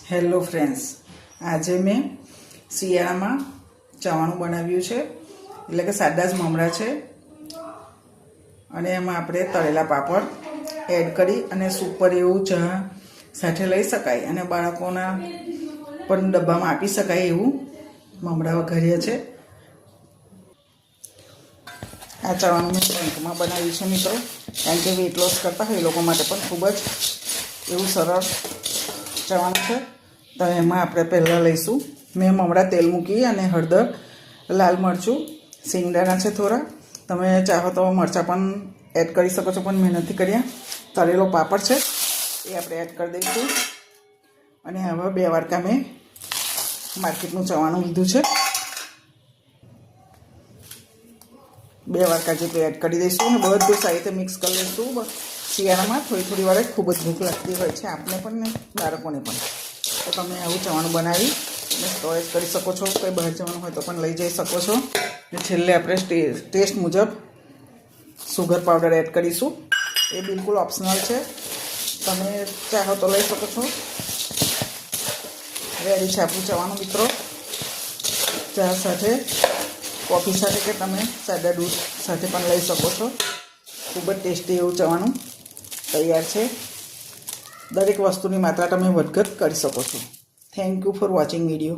Hello friends, આજે મેં શિયાળામાં ચવાણું બનાવ્યું છે, એટલે કે સાદા જ મમરા છે અને એમાં આપણે તળેલા પાપડ એડ કરી અને સુપર એવું ચા સાથે લઈ શકાય અને બાળકોના પણ ડબ્બામાં આપી શકાય એવું મમરા વઘાર્યા છે. આ ચવાણું મેં બેંકમાં બનાવ્યું છે મિત્રો, કારણ કે વેઇટ લોસ કરતા હોય એ લોકો માટે પણ ખૂબ જ એવું સરળ ચવાણું છે. તો એમાં આપણે પહેલાં લઈશું, મેં મમરા તેલ મૂકી અને હળદર, લાલ મરચું, શિંગદાણા છે થોડા, તમે ચાહો તો મરચાં પણ એડ કરી શકો છો, પણ મેં નથી કર્યા. તળેલો પાપડ છે એ આપણે એડ કરી દઈશું અને હવે 2 વાટકા મેં માર્કેટનું ચવાણું લીધું છે, 2 વાટકા જેટલું એડ કરી દઈશું અને બધું સારી રીતે મિક્સ કરી લઈશું. શિયાળામાં થોડી વારે ખૂબ જ ભૂખ લાગતી હોય છે આપને પણ ને બાળકોને પણ, તો તમે આવું ચવાણું બનાવી અને સ્ટોરેજ કરી શકો છો. કંઈ બહાર જવાનું હોય તો પણ લઈ જઈ શકો છો. અને છેલ્લે આપણે ટેસ્ટ મુજબ સુગર પાવડર એડ કરીશું, એ બિલકુલ ઓપ્શનલ છે, તમે ચાહો તો લઈ શકો છો. રેડી છે આપણું ચવાણું મિત્રો, ચા સાથે, કોફી સાથે કે તમે સાદા દૂધ સાથે પણ લઈ શકો છો. ખૂબ જ ટેસ્ટી એવું ચવાણું તૈયાર છે. દરેક વસ્તુની માત્રા તમે વધઘટ કરી શકો છો. Thank you for watching video.